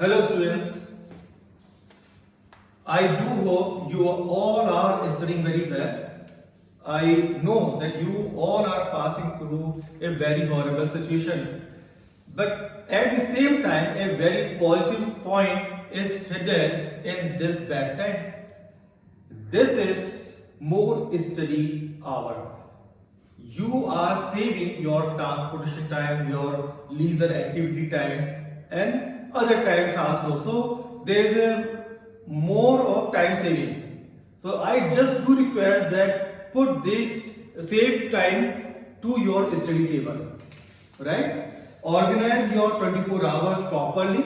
Hello students, I do hope you all are studying very well. I know that you all are passing through a very horrible situation. But at the same time, a very positive point is hidden in this bad time. This is more study hour. You are saving your transportation time, your leisure activity time, and other times also. So there is a more of time saving. So I just do request that put this save time to your study table, right? Organize your 24 hours properly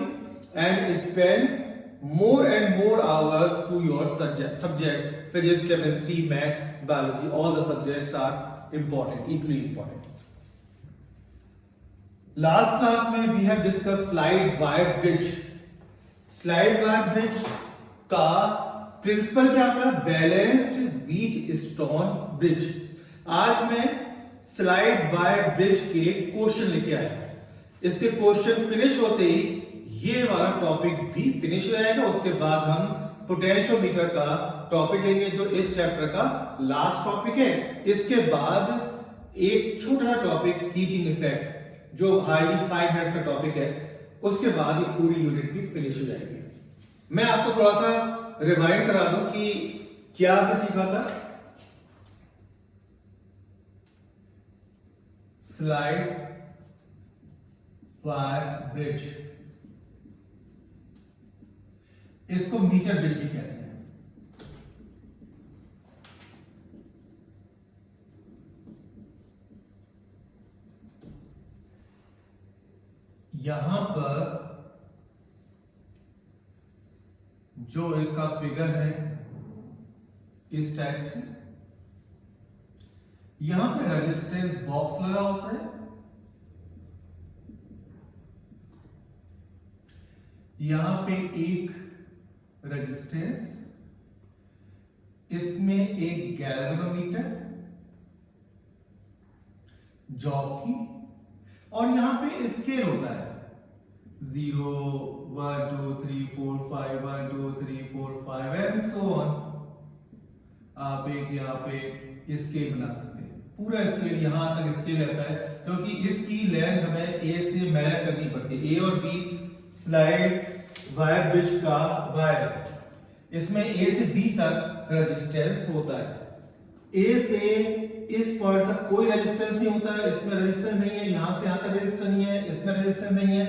and spend more and more hours to your subject physics, chemistry, math, biology. All the subjects are important, equally important. Last class में we have discussed slide wire bridge. Slide wire bridge का principal क्या था? Balanced Wheatstone bridge. आज मैं slide wire bridge के question लेके आया. इसके क्वेश्चन फिनिश होते ही ये वाला टॉपिक भी फिनिश हो जाएगा. उसके बाद हम पोटेंशियोमीटर का टॉपिक लेंगे जो इस चैप्टर का लास्ट टॉपिक है. इसके बाद एक छोटा टॉपिक हीटिंग इफेक्ट जो हार्डली 5 मिनट्स का टॉपिक है. उसके बाद ये पूरी यूनिट भी फिनिश हो जाएगी. मैं आपको थोड़ा सा रिवाइंड करा दूं कि क्या आपने सीखा था. स्लाइड वायर ब्रिज, इसको मीटर ब्रिज भी कहते हैं. यहां पर जो इसका फिगर है इस टाइप से, यहां पे रेजिस्टेंस बॉक्स लगा होता है. यहां पे एक रेजिस्टेंस, इसमें एक गैल्वेनोमीटर, जॉकी, और यहां पे स्केल होता है 0 1 2 3 4 5 1 2 3 4 5 एंड सो ऑन. आप एक यहां पे स्केल बना सकते हैं. पूरा स्केल यहां तक स्केल रहता है क्योंकि इसकी लेंथ हमें ए से मेजर करनी पड़ती है. ए और बी स्लाइड वायर ब्रिज का वायर, इसमें ए से बी तक रेजिस्टेंस होता है. ए से इस पॉइंट तक कोई रेजिस्टेंस नहीं होता है. इसमें रेजिस्टेंस नहीं है. यहां से यहां तक रेजिस्टेंस नहीं है. इसमें रेजिस्टेंस नहीं है.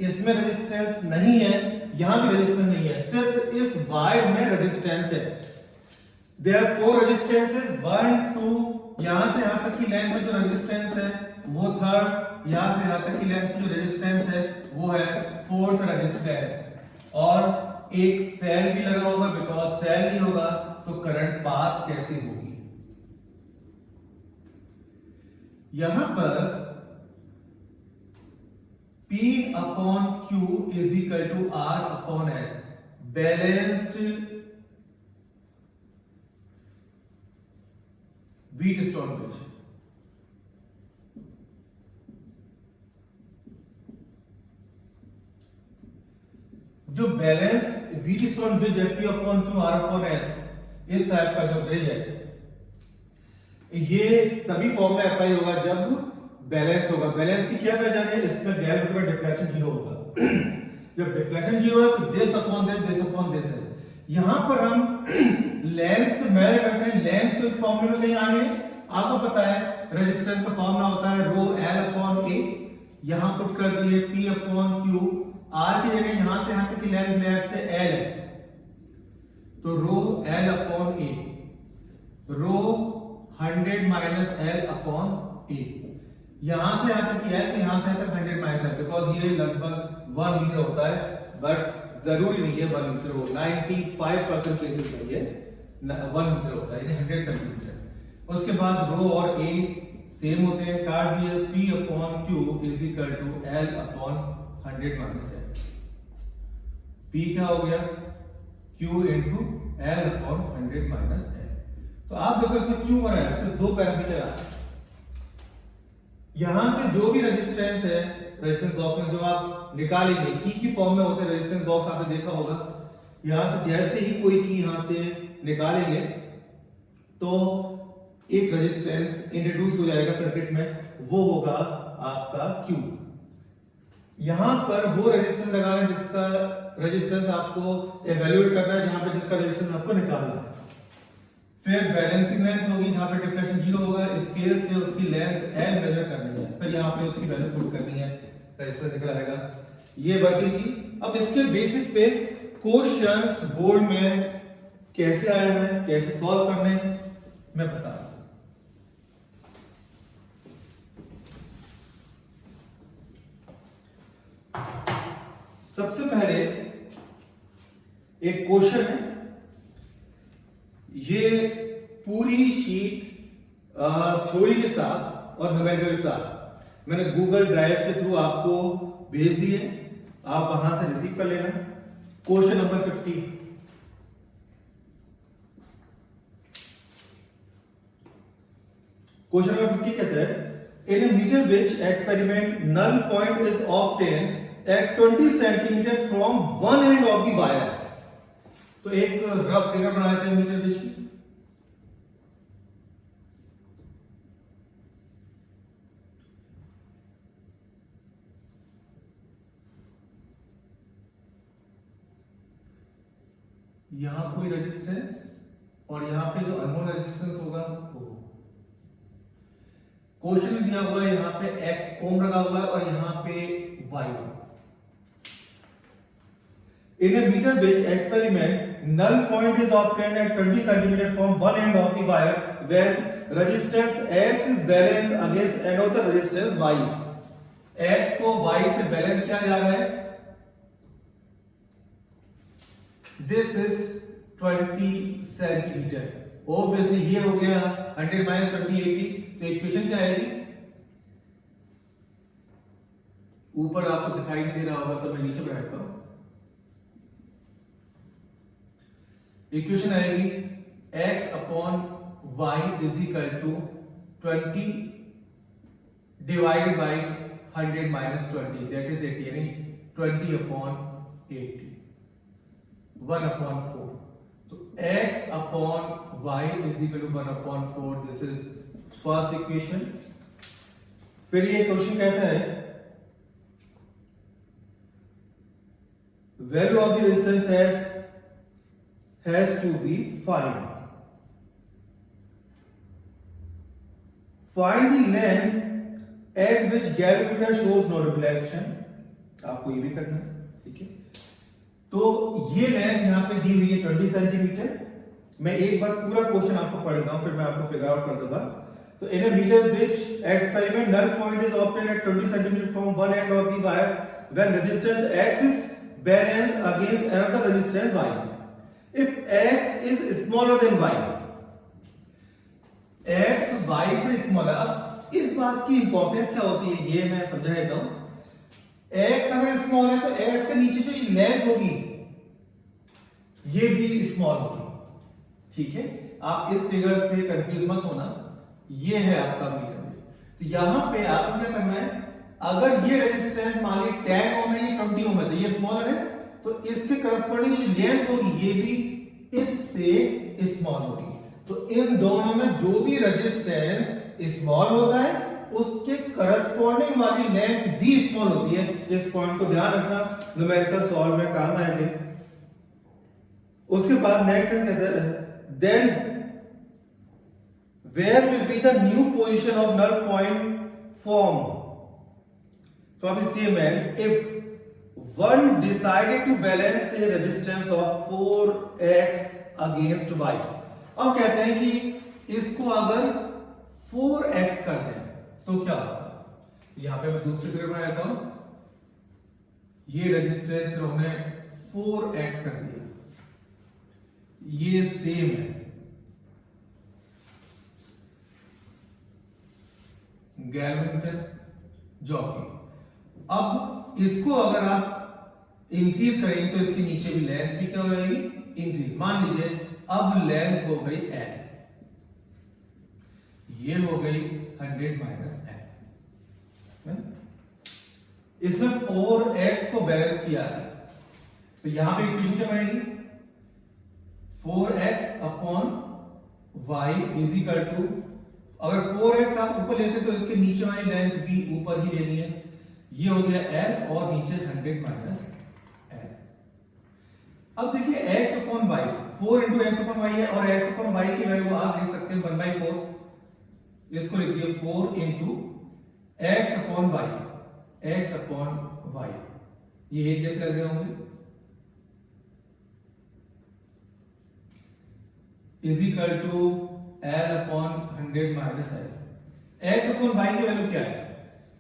इसमें रेजिस्टेंस नहीं है. यहां भी रेजिस्टेंस नहीं है. सिर्फ इस वायर में रेजिस्टेंस है. There are 4 resistances 1 2. यहां से यहां तक की लेंथ में जो रेजिस्टेंस है वो थर्ड. यहां से यहां तक की लेंथ में जो रेजिस्टेंस है वो है फोर्थ रेजिस्टेंस. और एक सेल भी लगा होगा, बिकॉज सेल नहीं होगा तो करंट पास कैसे होगी. यहां पर P upon Q is equal to R upon S. Balanced Wheatstone bridge. जो बैलेंस व्हीट स्टोन ब्रिज है P upon Q R upon S, इस टाइप का जो ब्रिज है, ये तभी फॉर्म में अप्लाई होगा जब बैलेंस होगा. बैलेंस की क्या पहचान है? इसमें गैप डिफ्लेक्शन 0 होगा. जब डिफ्लेक्शन 0 है तो दिस अपॉन दिस है. यहां पर हम लेंथ मेजर करते हैं. लेंथ तो इस फॉर्मूले में कहीं आ नहीं है. आपको पता है रेजिस्टेंस का फॉर्मूला होता है रो L अपॉन A. यहां पुट कर दिए P अपॉन Q. R की जगह यहां से यहां तक की लेंथ से L है तो rho L upon A. Rho 100 minus L upon A. यहां से यहां तक की है तो यहां से यहां तक 100 माइनस है, बिकॉज ये लगभग 1 मीटर होता है. बट जरूरी नहीं है 1 मीटर हो. 95% केसेस में ये 1 मीटर होता है, यानी 100 सेंटीमीटर. उसके बाद रो और A सेम होते हैं. काट दिए P upon Q is equal to L upon 100 minus L. P क्या हो गया? Q into L upon 100 minus L. तो आप देखो इसमें क्यों हो रहा है? सिर्फ 2 पैरामीटर आ. यहां से जो भी रेजिस्टेंस है रेजिस्टेंस बॉक्स में जो आप निकालेंगे की फॉर्म में होता है रेजिस्टेंस बॉक्स, आपने देखा होगा। यहां से जैसे ही कोई की यहां से निकालेंगे तो एक रेजिस्टेंस इंट्रोड्यूस हो जाएगा सर्किट में, वो होगा आपका Q। यहां पर वो रेजिस्टेंस लगाना है जिसका रेजिस्टेंस आपको इवैल्यूएट करना है, जहां पे जिसका रेजिस्टेंस आपको निकालना है। फिर बैलेंसिंग लेंथ होगी जहां पे डिफ्लेक्शन 0 होगा, स्केल से उसकी लेंथ L मेजर करनी है, फिर यहां पे उसकी वैल्यू पुट करनी है, रेजिस्टेंस निकल आएगा। ये वर्किंग थी। अब इसके बेसिस पे क्वेश्चंस बोर्ड में कैसे आए हैं, कैसे सॉल्व करने मैं बता रहा हूं। सबसे पहले एक क्वेश्चन है, ये पूरी शीट थ्योरी के साथ और न्यूमेरिकल के साथ मैंने गूगल ड्राइव के थ्रू आपको भेज दी है, आप वहां से रिसीव कर लेना। Question number 50। क्वेश्चन नंबर 50 कहता है in a meter bridge experiment null point is obtained at 20 cm from one end of the wire। तो एक रफ फिगर बना लेते हैं मीटर बिच की। यहां कोई रेजिस्टेंस और यहां पे जो अननोन रेजिस्टेंस होगा वो। क्वेश्चन में दिया हुआ है यहां पे x ओम लगा हुआ है और यहां पे y। In a meter bridge experiment, null point is obtained at 20 cm from one end of the wire when resistance X is balanced against another resistance Y। X को Y से बैलेंस किया जा रहा है। This is 20 cm। Obviously ये हो गया 100 minus 20 80। तो इक्वेशन क्या आएगी? ऊपर आपको दिखाई नहीं दे रहा होगा तो मैं नीचे बढ़ाता हूं। इक्वेशन आएगी x upon y is equal to 20 divided by 100 minus 20 that is 80, यानी 20 अपॉन 80 1 अपॉन 4। तो x upon y is equal to 1 upon 4। This is first equation. फिर ये क्वेश्चन कहता है value of the resistance has to be find the length at which galvanometer shows no reflection। आपको ये भी करना है, ठीक है। तो ये लेंथ यहां पे दी हुई है 20 सेंटीमीटर। मैं एक बार पूरा क्वेश्चन आपको पढ़ता हूं, फिर मैं आपको फिगर आउट कर दूंगा। तो in a meter bridge experiment null point is obtained at 20 centimeter from one end of the wire when resistance x is balanced against another resistance y। If x is smaller than y, x y से smaller. अब इस बात की importance क्या होती है ये मैं समझा देता हूं। x अगर स्मॉल है तो x के नीचे जो लेंथ होगी ये भी स्मॉल होगी, ठीक है। आप इस फिगर से कंफ्यूज मत होना, ये है आपका मीटर। तो यहां पे आपको क्या करना है, अगर ये रेजिस्टेंस मान ली 10 ओम है, ये 20 ओम है, तो ये स्मॉलर है, तो इसके करस्पॉन्डिंग जो लेंथ होगी ये भी इससे स्मॉल होगी। तो इन दोनों में जो भी रेजिस्टेंस स्मॉल होता है उसके करस्पॉन्डिंग वाली लेंथ भी स्मॉल होती है। इस पॉइंट को ध्यान रखना, न्यूमेरिकल सॉल्व में काम आएंगे। उसके बाद नेक्स्ट कहते हैं then where will be the new position of null point form from the same end if one decided to balance a resistance of 4x against y। अब कहते हैं कि इसको अगर 4x कर दें तो क्या होगा। यहां पे मैं दूसरी फिगर बना लेता हूं। ये रेजिस्टेंस हमने 4x कर दिया, ये सेम है गैल्वेनोमीटर जॉकी। अब इसको अगर आप इंक्रीज करेंगे तो इसके नीचे भी लेंथ भी क्या हो जाएगी, इंक्रीज। मान लीजिए अब लेंथ हो गई L, ये हो गई 100 माइनस L। इसमें 4x को बैलेंस किया है, तो यहां पे इक्वेशन क्या बनेगी, 4x upon y is equal to, अगर 4x आप ऊपर लेते तो इसके नीचे वाली लेंथ भी ऊपर ही लेनी है, ये हो गया l और नीचे 100 माइनस l। अब देखिए x upon y, 4 into x upon y है, और x अपॉन y की वैल्यू आप लिख सकते हैं 1/4, इसको लिख दिए 4 into x upon y, x upon y, ये कैसे लग रहे होंगे, is equal to l upon 100 minus l. X upon y की वैल्यू क्या है,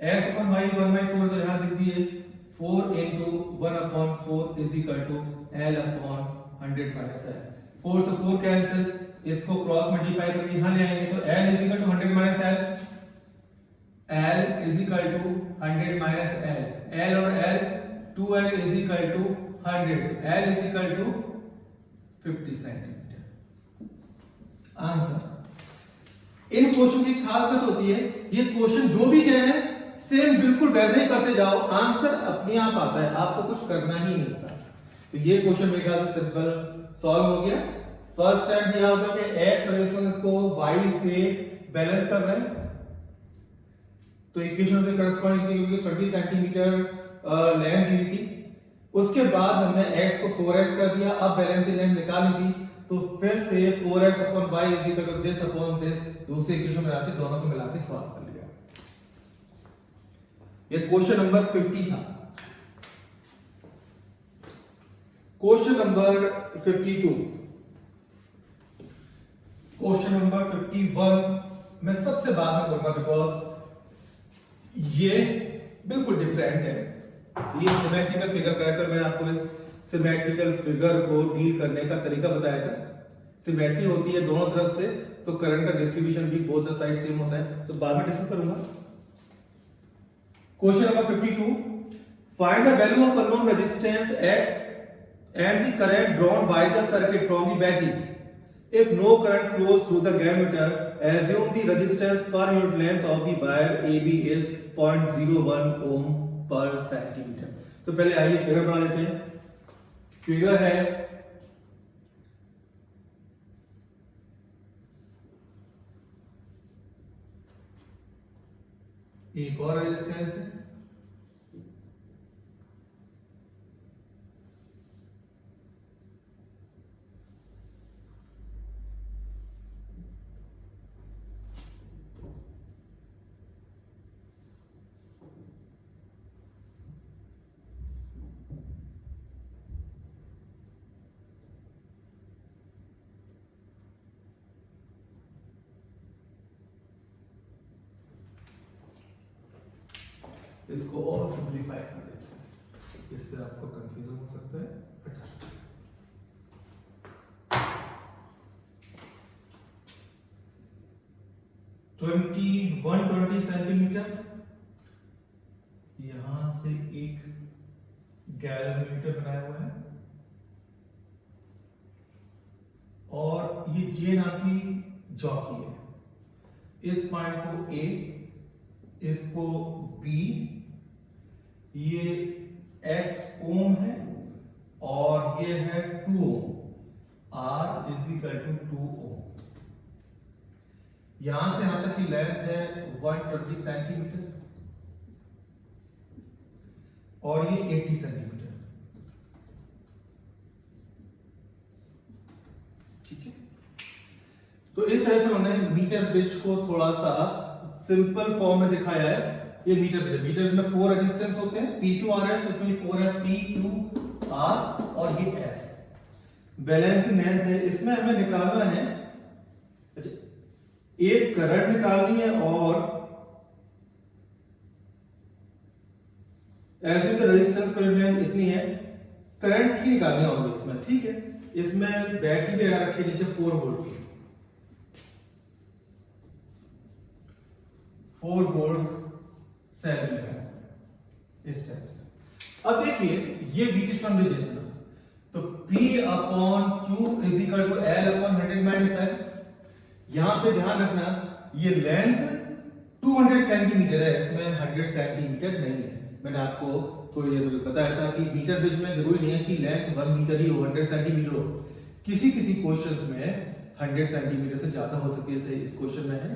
एक्स अपॉन वाई 1/4, तो यहां लिख दिए 4 into 1/4 is equal to l upon 100 minus l. 4 से 4 कैंसिल, इसको क्रॉस मल्टीप्लाई करके यहां ले आएंगे तो l is equal to 100 minus l, l is equal to 100 minus l, l और l 2l is equal to 100, l is equal to 50 centimetre. Answer. इन question की खास बात होती है, ये क्वेश्चन जो भी कह रहे हैं सेम बिल्कुल वैसे ही करते जाओ, आंसर अपने आप आता है, आपको कुछ करना ही नहीं होता। तो ये क्वेश्चन मेरे ख्याल से सिंपल सॉल्व हो गया। फर्स्ट स्टेप दिया होता है कि x रेजिस्टेंस को y से बैलेंस कर रहे हैं, तो इक्वेशन से करस्पॉन्डिंग थी क्योंकि 30 सेंटीमीटर लेंथ दी थी। उसके बाद हमने x को 4x कर दिया, अब बैलेंसिंग लेंथ निकालनी थी, तो फिर से 4x upon y is equal to this upon this, दूसरे इक्वेशन में आके दोनों को मिला के सॉल्व कर लिया। ये क्वेश्चन नंबर 50 था। क्वेश्चन नंबर 52, क्वेश्चन नंबर 51 मैं सबसे बाद में करूंगा बिकॉज ये बिल्कुल डिफरेंट है। ये सिमेट्रिकल फिगर कहकर मैं आपको सिमेट्रिकल फिगर को डील करने का तरीका बताया था। सिमेट्री होती है दोनों तरफ से, तो करंट का डिस्ट्रीब्यूशन भी बोथ द साइड सेम होता है, तो बाद में डिस्कस करूंगा। Question number 52, find the value of unknown resistance x and the current drawn by the circuit from the battery. If no current flows through the gammeter, assume the resistance per unit length of the wire AB is 0.01 ohm per centimeter. तो पहले आइए figure बना लेते हैं। Figure है एक और resistance है, इसको और सिंपलीफाई कर देते हैं, इससे आपको कंफ्यूजन हो सकता है। 120 सेंटीमीटर, यहां से एक गैलोमीटर बनाया हुआ है, और ये जे नाम की जॉकी है। इस पॉइंट को A, इसको B, ये X ओम है और ये है 2 ओम, R इज इक्वल टू 2 ओम। यहां से यहां तक की लेंथ है 120 सेंटीमीटर और ये 80 सेंटीमीटर। ठीक है, तो इस तरह से हमने मीटर ब्रिज को थोड़ा सा सिंपल फॉर्म में दिखाया है। ये मीटर ब्रिज, मीटर में 4 रेजिस्टेंस होते हैं, PQRS, इसमें 4 है, PQR और ये S। बैलेंसिंग लेंथ है, इसमें हमें निकालना है, अच्छा एक करंट निकालनी है और ऐसे तो रेजिस्टेंस पर लेंथ इतनी है, करंट ही निकालनी होगी इसमें। ठीक है, इसमें बैटरी भी लगा रखी है नीचे 4 वोल्ट की, 4 वोल्ट सेल लगा इस टाइप से। अब देखिए ये V किस फॉर्म में जितना, तो P upon Q is equal to L upon 100 minus L। यहां पे ध्यान रखना ये लेंथ 200 सेंटीमीटर है, इसमें 100 सेंटीमीटर नहीं है, मैंने आपको थोड़ी देर पहले बताया था कि मीटर ब्रिज में जरूरी नहीं है कि लेंथ 1 मीटर ही हो, 100 सेंटीमीटर हो। किसी किसी क्वेश्चंस में 100 सेंटीमीटर से ज्यादा हो सकती है, जैसे इस क्वेश्चन में है।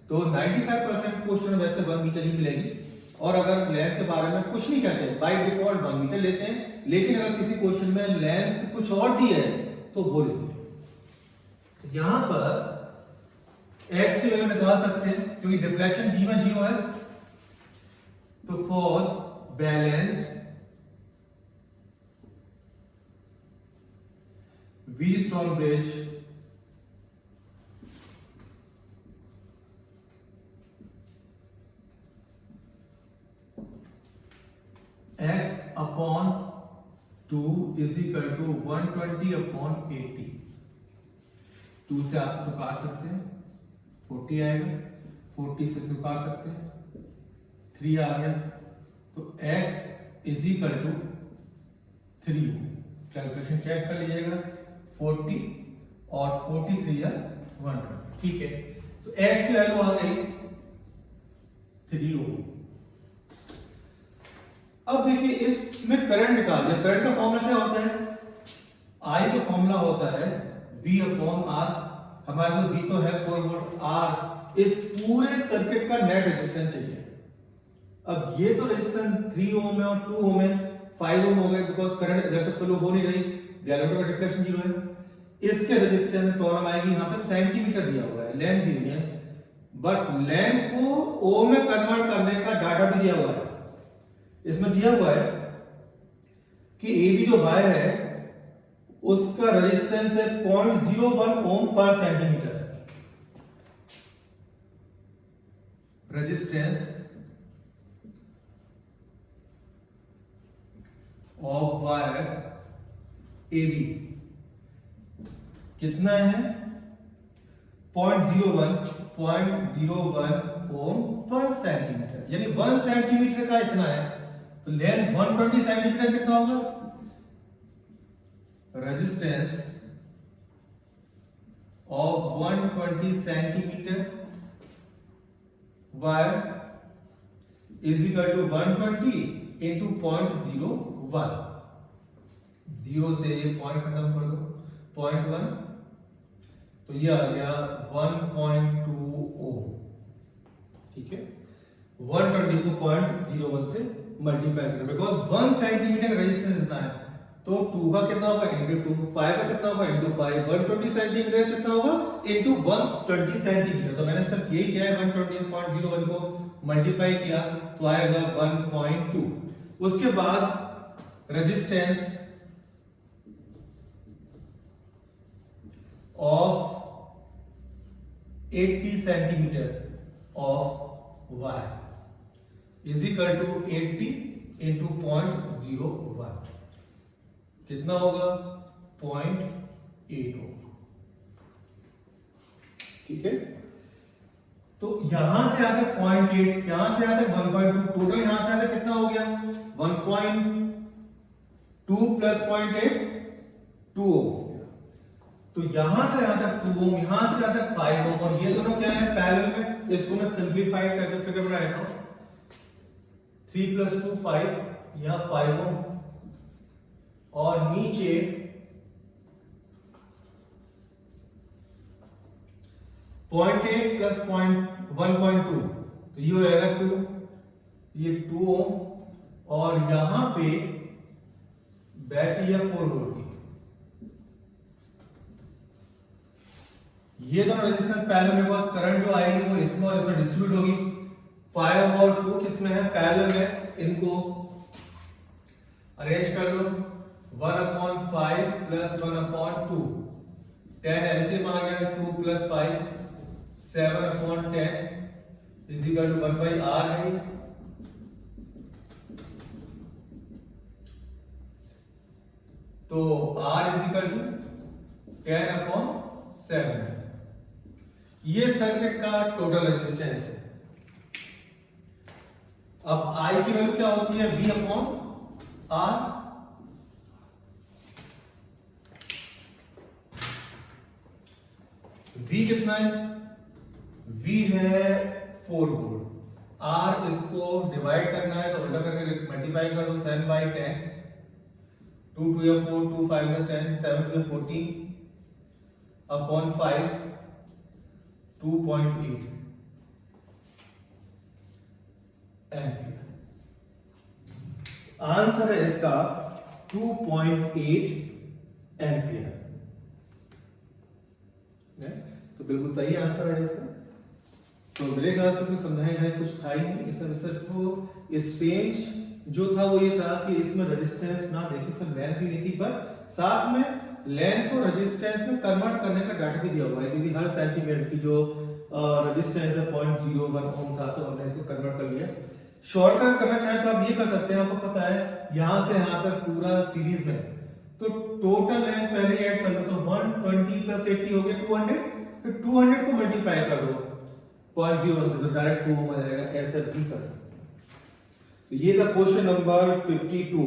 तो 95% क्वेश्चन वैसे 1 मीटर ही मिलेगी। और अगर लेंथ के बारे में कुछ नहीं कहते, बाय डिफॉल्ट 1 मीटर लेते हैं, लेकिन अगर किसी क्वेश्चन में लेंथ कुछ और दी है तो वो लेंगे। यहां पर x की वैल्यू निकाल सकते हैं क्योंकि डिफ्लेक्शन g में 0 है। तो for balanced Wheatstone bridge x upon 2 is equal to 120 upon 80। 2 से आप सुखार सकते हैं, 40 आएगा, 40 से सुखार सकते हैं, 3 आ गया। तो x is equal to 3। Calculation check कर लीजिएगा, 40 और 43 या 120, ठीक है। तो x की वैल्यू आ गई 3 ओम। अब देखिए इसमें करंट निकाल लिया। करंट का फॉर्मूला क्या होता है? I का फॉर्मूला होता है V अपॉन R। हमारे पास V तो है 4 वोल्ट, R इस पूरे सर्किट का नेट रेजिस्टेंस चाहिए। अब ये तो रेजिस्टेंस 3 ओम है और 2 ओम है, 5 ओम हो गए बिकॉज करंट इधर तक फ्लो हो नहीं रही, गैलेवोमीटर का डिफ्लेक्शन 0 है। इसके रेजिस्टेंस में प्रॉब्लम आएगी, यहाँ पे सेंटीमीटर दिया हुआ है, लेंथ दी हुई है, बट लेंथ को ओम में कन्वर्ट करने का डाटा भी दिया हुआ है। इसमें दिया हुआ है कि AB जो वायर है उसका रेजिस्टेंस है 0.01 ओम पर centimetre. Resistance of wire AB कितना है? 0.01 ओम पर सेंटीमीटर, यानी 1 सेंटीमीटर का इतना है। तो लेंथ 120 सेंटीमीटर कितना होगा? Resistance of 120 centimetre wire is equal to 120 into 0.01। 0 से ये पॉइंट खत्म कर दो, 0.1, तो ये आ गया 1.2 ओम, ठीक है। 120 को 0.01 से मल्टीप्लाई करें, बिकॉज 1 सेंटीमीटर रेजिस्टेंस इतना है, तो 2 का कितना होगा इंटू 2, 5 का कितना होगा इंटू 5, 120 सेंटीमीटर कितना होगा इंटू 120 सेंटीमीटर। तो मैंने सिर्फ यही किया है, 120.01 को मल्टीप्लाई किया तो आएगा 1.2। उसके बाद resistance of 80 centimetre of wire is equal to 80 into 0.01, कितना होगा 0.8 होगा, ठीक है। तो यहां से आता है 0.8, यहां से आता है 1.2, टोटल यहां से आता है कितना हो गया 1.2 प्लस 0.8 2 ओम। तो यहां से आता है 2 ओम, यहां से आता है 5 ओम, और ये दोनों क्या है पैरेलल में। इसको मैं सिंपलीफाई करके फिगर बना लेता हूं, 3 + 2 5, यहां 5 ओम, और नीचे 0.8 प्लस 1.2, तो ये हो जाएगा 2, ये 2 ओम, और यहां पे बैटरी है 4 वोल्ट की। ये दोनों रेजिस्टेंस पैरेलल में, बिकॉज़ करंट जो आएगी वो इसमें और इसमें डिस्ट्रीब्यूट होगी। 5 और 2 किसमें है पैरेलल में, इनको अरेंज कर लो, 1/5 प्लस 1/2, 10 एलसीएम आ गया, 2 + 5 7/10 इज इक्वल टू 1/r है। तो r इज इक्वल टू 10/7। ये सर्किट का टोटल रेजिस्टेंस है। अब I की वैल्यू क्या होती है V/R। V कितना है? V है 4 वोल्ट, R इसको डिवाइड करना है तो उल्टा करके मल्टीप्लाई कर दो, 7/10, 2 2 या 4, 2 5 या 10, 7 2 या 14 अपॉन 5, 2.8 एम्पियर। आंसर है इसका 2.8 एम्पियर। तो बिल्कुल सही आंसर है इसका। तो मेरे ख्याल से कुछ समझाने लायक कुछ था ही नहीं, इसमें सिर्फ स्ट्रेंज जो था वो ये था कि इसमें रेजिस्टेंस ना देखिए, सिर्फ लेंथ ही थी, पर साथ में लेंथ को रेजिस्टेंस में कन्वर्ट करने का डाटा भी दिया हुआ है, क्योंकि हर सेंटीमीटर की जो रेजिस्टेंस है 0.01 ओम था, तो हमने इसको कन्वर्ट कर लिया। शॉर्टकट करना चाहे तो आप ये कर सकते हैं, आपको पता है यहां से यहां तक पूरा सीरीज में, तो टोटल लेंथ पहले ऐड कर लो, तो 120 + 80 हो गया 200, फिर 200 को मल्टीप्लाई कर दो 0.01 से, तो डायरेक्ट 2 ओम आ जाएगा। ऐसे भी कर सकते हैं। तो ये था क्वेश्चन नंबर 52।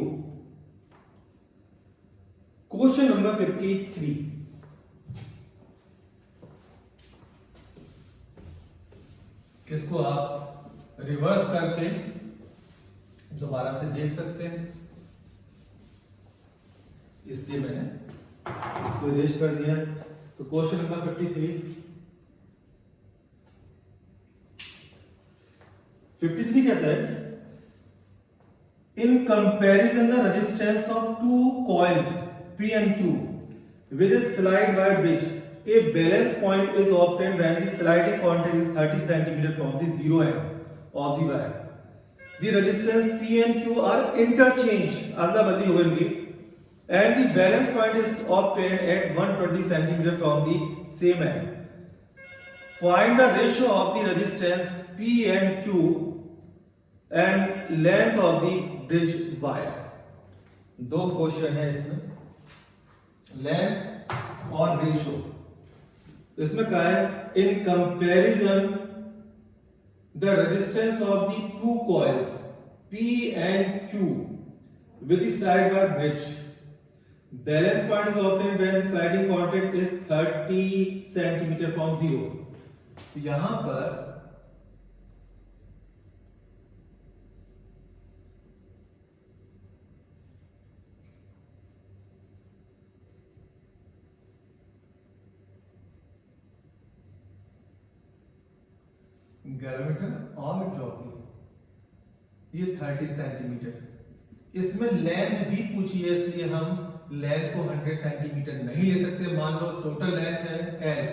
क्वेश्चन नंबर 53, इसको आप रिवर्स करके दोबारा से देख सकते हैं, इसलिए मैंने इसको इरेज कर दिया। तो क्वेश्चन नंबर 53 कहता है, in comparison the resistance of two coils P and Q with a slide wire bridge, a balance point is obtained when the sliding contact is 30 cm from the zero end of the wire. The resistance P and Q are interchanged, अदला बदली हो गई, and the balance point is obtained at 120 cm from the same end. Find the ratio of the resistance P and Q and length of the bridge wire. दो question है इसमें, length और ratio. तो इसमें क्या है, in comparison the resistance of the two coils P and Q with the side wire bridge, balance point is obtained when the sliding contact is 30 cm from zero। तो यहां पर गैल्वेमीटर और जॉकी, ये 30 सेंटीमीटर, इसमें लेंथ भी पूछी है, इसलिए हम लेंथ को 100 सेंटीमीटर नहीं ले सकते। मान लो टोटल लेंथ है L,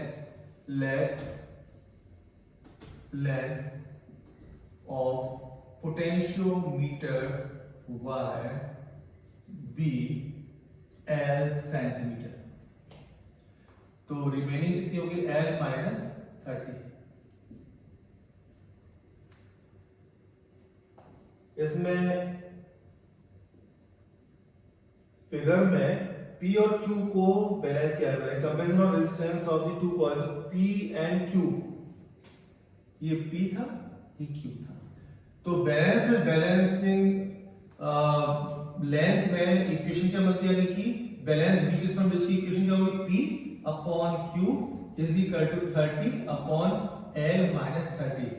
length of potentiometer wire B L centimetre, तो रिमेनिंग कितनी होगी L - 30। इसमें फिगर में P और Q को बैलेंस किया जाता है, comparison of resistance of the two coils P and Q, ये P था, ये Q था। तो बैलेंस में बैलेंसिंग लेंथ में इक्वेशन क्या बनती है, यानी कि बैलेंस बीच स्टोन ब्रिज की इक्वेशन क्या होगी, P upon Q is equal to 30 upon L - 30,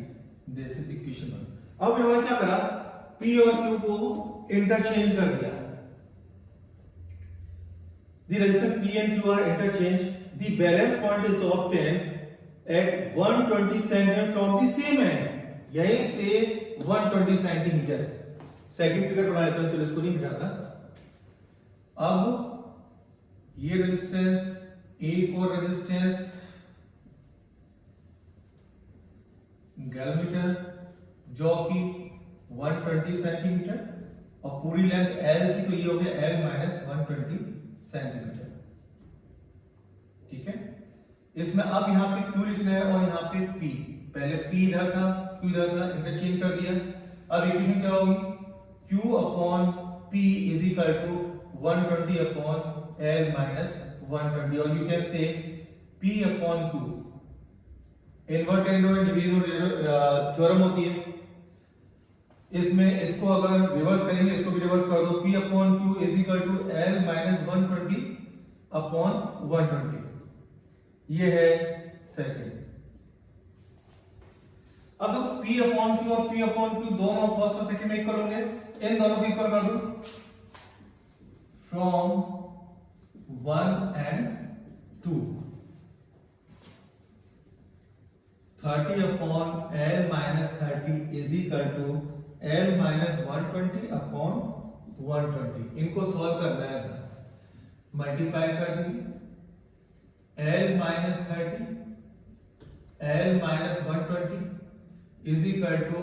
this is equation 1। अब इन्होंने क्या करा, P और Q को इंटरचेंज कर दिया। The resistance P and Q are interchanged. The balance point is obtained at 120 cm from the same end. यहीं से 120 सेंटीमीटर। सेकंड फिगर बना लेता हूं, चलो इसको नहीं मिटाता। अब ये रेजिस्टेंस, एक और रेजिस्टेंस गैल्वेमीटर जॉकी 120 सेंटीमीटर, और पूरी लेंथ L थी, तो ये हो गया L - 120 सेंटीमीटर। ठीक है, इसमें अब यहाँ पे Q लिखना है और यहाँ पे P, पहले P इधर था, Q इधर था, इंटरचेंज कर दिया। अब इक्वेशन क्या होगी, Q upon P is equal to 120 upon L - 120, और you can say P upon Q, invert and division theorem होती है, इसमें इसको अगर रिवर्स करेंगे, इसको भी रिवर्स कर दो, P upon Q is equal to L - 120 upon 120, ये है सेकंड। अब तो P अपॉन Q और P अपॉन Q दोनों फर्स्ट और सेकंड में इक्वल होंगे, इन दोनों को इक्वल कर दो from 1 and 2 30 upon L minus 30 is equal to L minus 120 upon 120। इनको सॉल्व करना है, बस मल्टीप्लाई कर दीजिए। L minus 30 L minus 120 is equal to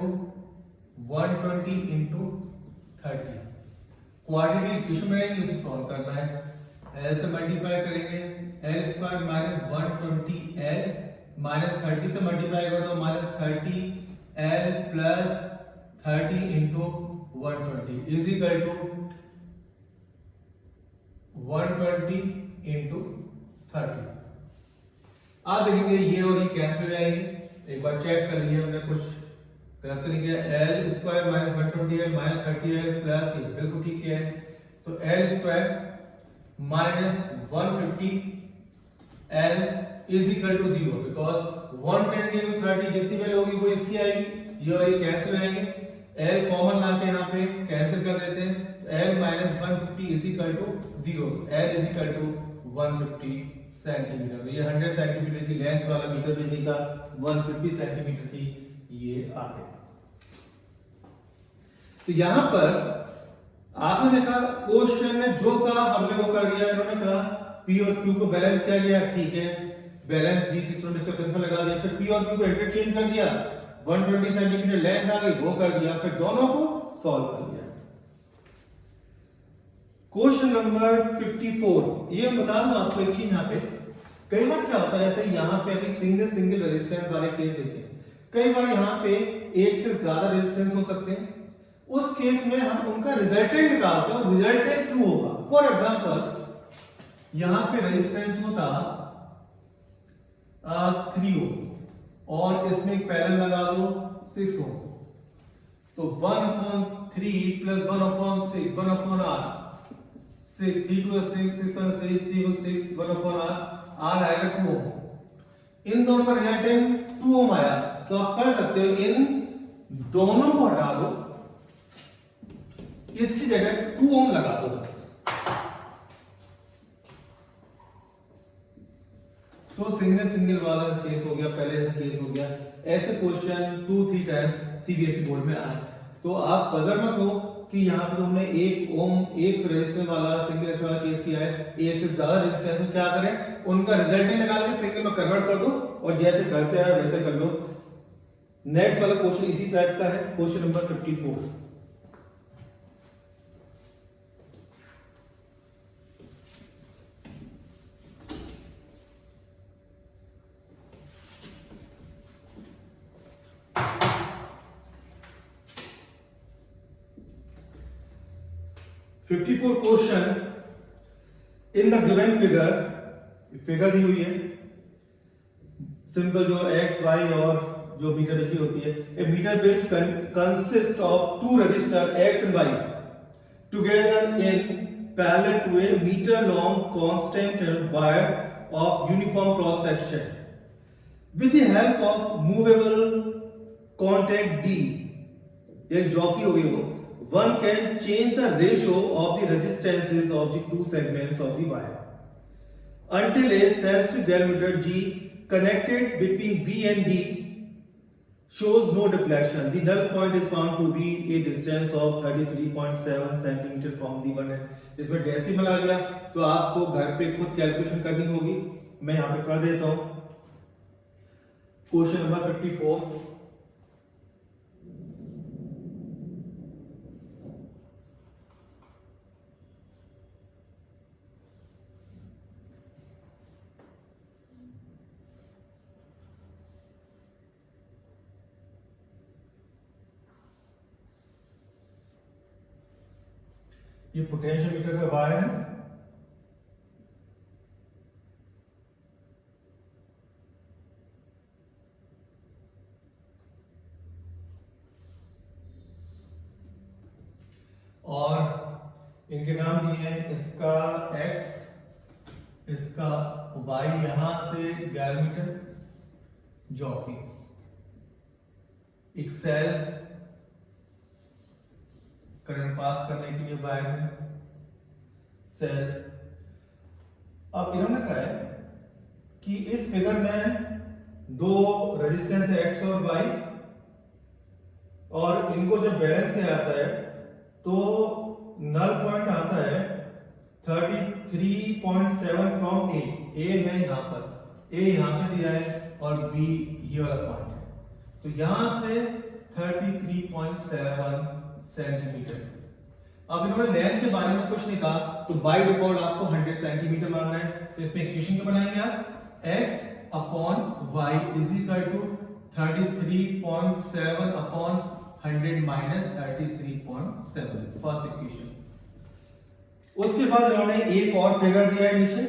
120 into 30। Quadratic equation में इसे सॉल्व करना है, L से मल्टीप्लाई करेंगे, L square minus 120 L minus 30 से मल्टीप्लाई कर दो, minus 30 L plus 30 into 120 is equal to 120 into 30। आप देखेंगे ये और ये कैंसिल हो जाएंगे। एक बार चेक कर लिए हमने, कुछ गलत नहीं किया। L square minus 120 L minus 30 L plus ये बिल्कुल ठीक है। तो L square minus 150 L is equal to 0 because 120 into 30 जितनी वैल्यू होगी वो इसकी आएगी, ये और ये कैंसिल हो जाएंगे। L कॉमन लाके यहाँ पे कैंसिल कर देते हैं, L minus 150 is equal to 0, L is equal to 150 centimetre. ये 100 सेंटीमीटर की लेंथ वाला मीटर बिजली का 150 सेंटीमीटर थी, ये आ गया। तो यहां पर आपने देखा क्वेश्चन ने जो कहा हमने वो कर दिया। इन्होंने कहा P और Q को बैलेंस किया गया, ठीक है, बैलेंस बीच सिस्टम का प्रिंसिपल लगा दिया। फिर P और Q को इंटरचेंज कर दिया, 120 सेंटीमीटर लेंथ आ गई, वो कर दिया, फिर दोनों को सॉल्व कर दिया। क्वेश्चन नंबर 54, ये मैं बता दूं आपको एक चीज, यहाँ पे कई बार क्या होता है, जैसे यहाँ पे अभी सिंगल रेजिस्टेंस वाले केस देखे, कई बार यहाँ पे एक से ज्यादा रेजिस्टेंस हो सकते हैं। उस केस में हम उनका रिजल्टेंट निकालते हैं, रिजल्टेंट क्यों होगा। फॉर एग्जांपल यहाँ पे रेजिस्टेंस होता 3 ओम और इसमें एक पैरेलल लगा दो 6 ओम, तो 1/3 प्लस 1/6 1/r 6 3 2 6 6 1 6 3 6 1/r r आएगा 2 ओम। इन दोनों का रिजल्टेंट 2 ओम आया, तो आप कर सकते हो इन दोनों को हटा दो, इसकी जगह 2 ओम लगा दो बस। तो सिंगल वाला केस हो गया, पहले ऐसा केस हो गया। ऐसे क्वेश्चन 2-3 टाइम्स सीबीएसई बोर्ड में आए, तो आप पजल मत हो कि यहाँ पे तो हमने 1 ओम एक रेजिस्टेंस वाला सिंगल वाला केस किया है, एक से ज्यादा रेजिस्टेंस है, क्या करें, उनका रिजल्टेंट निकाल के सिंगल में कन्वर्ट कर दो और जैसे करते हैं वैसे कर लो। नेक्स्ट वाला क्वेश्चन इसी टाइप का है, question number 54। Question in the given figure दी हुई है, सिंपल जो x y और जो मीटर बिजली होती है। A metre bridge consist of 2 resistor x and y together in parallel to a metre long constant wire of uniform cross section with the help of movable contact D, ये jockey हो गई वो, one can change the ratio of the resistances of the two segments of the wire until a sensed galvanometer G connected between B and D shows no deflection. The null point is found to be a distance of 33.7 cm from the one end. इसमें decimal आ गया, तो आपको घर पे खुद calculation करनी होगी, मैं यहाँ पे कर देता हूँ। क्वेश्चन नंबर 54, ये पोटेंशियोमीटर का वायर है, और इनके नाम दिए हैं, इसका x, इसका y, यहां से गैलमीटर जॉकी। एक सेल करंट पास करने के लिए वायर में सेल। अब इन्होंने कहा है कि इस फिगर में दो रेजिस्टेंस है एक्स और वाई, और इनको जब बैलेंस किया जाता है तो नल पॉइंट आता है 33.7 फ्रॉम ए है यहाँ पर, ए यहाँ पे दिया है और बी ये वाला पॉइंट है, तो यहां से 33.7 सेंटीमीटर। अब इन्होंने लेंथ के बारे में कुछ नहीं कहा, तो बाय डिफॉल्ट आपको 100 सेंटीमीटर मानना है। तो इसमें इक्वेशन क्या बनाएंगे आप, x upon y is equal to 33.7 upon 100 minus 33.7, first equation. उसके बाद इन्होंने एक और फिगर दिया है नीचे,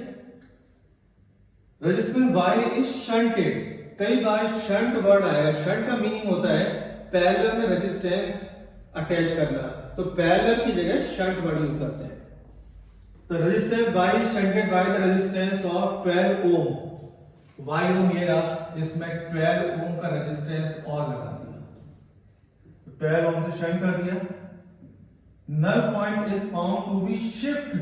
रेजिस्टेंस y इज शंटेड। कई बार शंट वर्ड आएगा, शंट का मीनिंग होता है पैरेलल में रेजिस्टेंस अटैच करना, तो पैरेलल की जगह शंट वर्ड यूज करते हैं। तो resistance y is shunted by the resistance of 12 ohm, y ohm ये रहा, इसमें 12 ओम का रेजिस्टेंस और लगा दिया, 12 ओम से शंट कर दिया। null point is found to be shift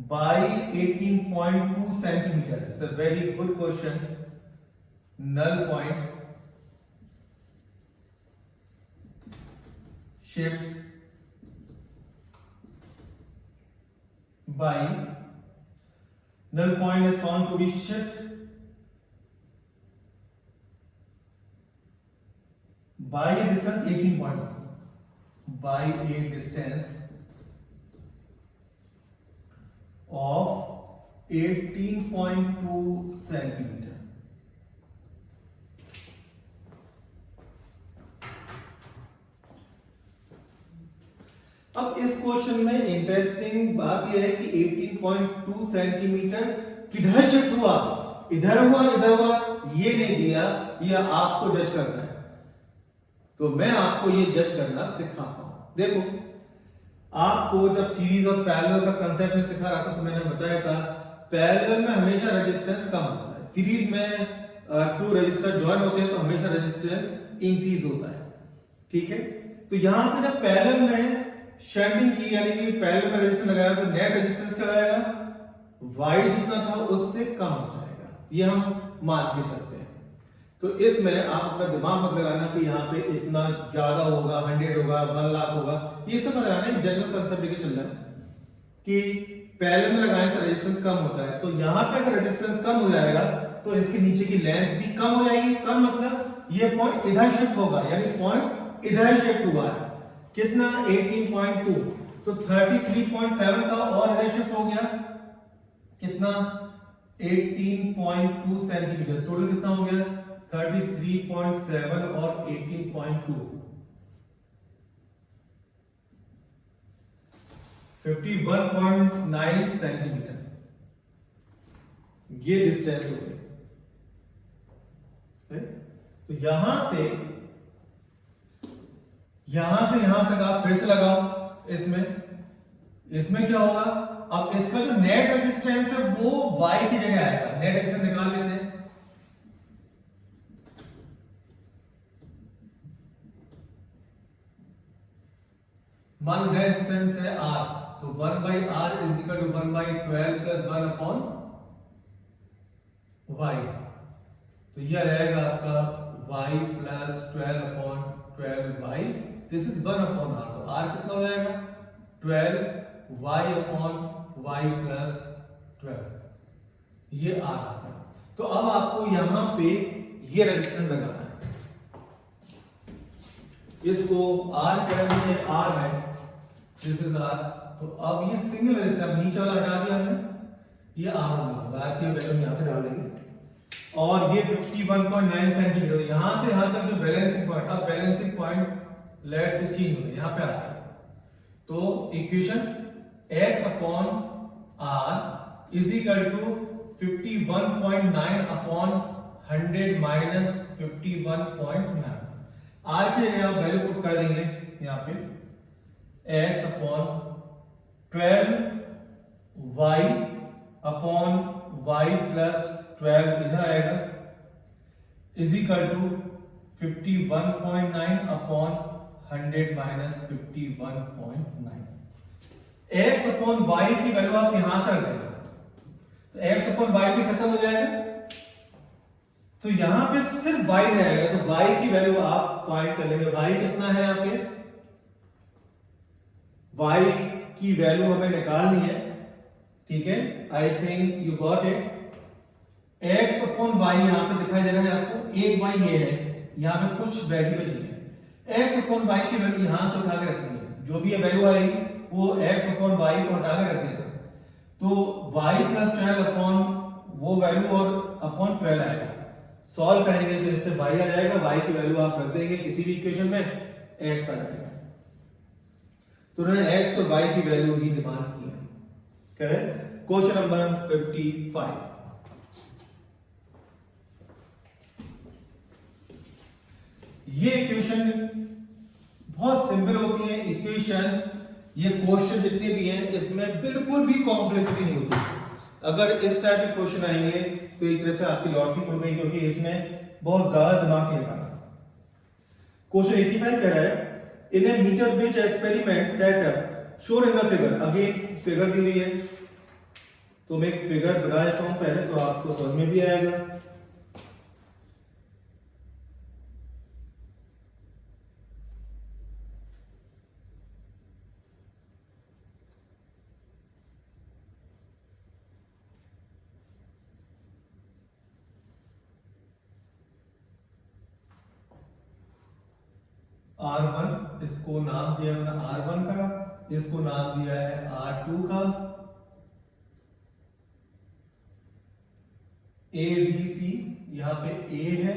by 18.2 centimeter. It's a very good question. Null point shifts by, null point is found to be shift by a distance 18.2, by a distance of 18.2 centimetre. अब इस question में interesting बात यह है कि 18.2 centimetre किधर shift हुआ, इधर हुआ इधर हुआ, ये नहीं दिया, ये आपको जज करना है। तो मैं आपको ये जज करना सिखाता हूं। देखो, आपको जब सीरीज और पैरेलल का कांसेप्ट में सिखा रहा था तो मैंने बताया था पैरेलल में हमेशा रेजिस्टेंस कम होता है, सीरीज में टू रेजिस्टर ज्वाइन होते हैं तो हमेशा रेजिस्टेंस इंक्रीज होता है, ठीक है। तो यहां पे जब पैरेलल में शंटिंग की, यानी कि पैरेलल में रेजिस्टेंस लगाया तो नेट रेजिस्टेंस क्या आएगा, वाई जितना था उससे कम हो जाएगा, ये हम मान के चलते हैं। तो इसमें आप अपना दिमाग मत लगाना कि यहाँ पे इतना ज्यादा होगा, 100 होगा, 1 लाख होगा, ये सब लगाना है, जनरल कांसेप्ट लेके चलना है कि पैरेलल में लगाने से रेजिस्टेंस कम होता है। तो यहाँ पे अगर रेजिस्टेंस कम हो जाएगा तो इसके नीचे की लेंथ भी कम हो जाएगी। कम मतलब ये पॉइंट इधर शिफ्ट होगा, यानी पॉइंट इधर शिफ्ट हुआ है, कितना 18.2, तो 33.7 था और इधर शिफ्ट हो गया कितना 18.2 सेंटीमीटर, टोटल कितना हो गया 33.7 और 18.2, 51.9 सेंटीमीटर ये डिस्टेंस हो गई। तो यहां से यहां तक आप फिर से लगाओ, इसमें क्या होगा, अब इसका जो नेट रेजिस्टेंस है वो y की जगह आएगा, नेट रेजिस्टेंस निकाल लेते हैं। मान लो रेजिस्टेंस है R, तो 1/R is equal to 1/12 plus 1 upon y, तो यह रहेगा आपका y plus 12 upon 12y, this is 1 upon R, तो R कितना हो जाएगा 12y अपॉन y प्लस 12, ये R आता है। तो अब आपको यहां पे ये रेजिस्टेंस लगाना है, इसको R करेंगे, R है, दिस इज R, तो अब ये सिंगल रेजिस्टेंस नीचे वाला हटा दिया हमने, ये R होगा, R की वैल्यू यहां से डाल देंगे, और ये 51.9 सेंटीमीटर, यहां से यहां तक जो बैलेंसिंग पॉइंट, अब बैलेंसिंग पॉइंट लेट से चेंज हो गया, यहां पे आता है, तो equation x upon r is equal to 51.9 upon 100 minus 51.9, r की जगह आप वैल्यू पुट कर देंगे यहां पे, x upon 12y upon y plus 12 इधर आएगा, is equal to 51.9 upon 100 minus 51.9। x upon y की वैल्यू आप यहां से रख देना, तो x अपॉन y भी खत्म हो जाएगा, तो यहां पे सिर्फ y रहेगा, तो y की वैल्यू आप फाइंड कर लेंगे। y कितना है आपके, y की वैल्यू हमें निकालनी है, ठीक है। I think you got it. x upon y यहां पे दिखाई दे रहा है आपको, एक y ये है, यहां पे कुछ वेरिएबल नहीं है। x अपॉन y की वैल्यू यहां से उठा के रखनी है, जो भी ये वैल्यू आएगी वो x अपॉन y को हटा के रख देना, तो y प्लस 12 अपॉन वो वैल्यू और अपॉन 12 आएगा। सॉल्व करेंगे तो इससे y आ जाएगा, y की वैल्यू आप रख देंगे किसी भी इक्वेशन में, x आ जाएगा। तो उन्होंने x और y की वैल्यू ही डिमांड की है। करेक्ट। Question number 55। ये इक्वेशन बहुत सिंपल होती है इक्वेशन, ये क्वेश्चन जितने भी हैं इसमें बिल्कुल भी कॉम्प्लेक्सिटी नहीं होती। अगर इस टाइप के क्वेश्चन आएंगे तो एक तरह से आपकी लॉटरी खुल गई, क्योंकि इसमें बहुत ज्यादा दिमाग नहीं लगाना। क्वेश्चन 85 कह रहा है, in a meter bridge experiment setup shown in the figure. Again figure दी हुई है, तो मैं एक फिगर बना देता हूं पहले, तो आपको समझ में भी आएगा। R1 इसको नाम दिया हमने R1 का, इसको नाम दिया है R2 का। A B C, यहाँ पे A है,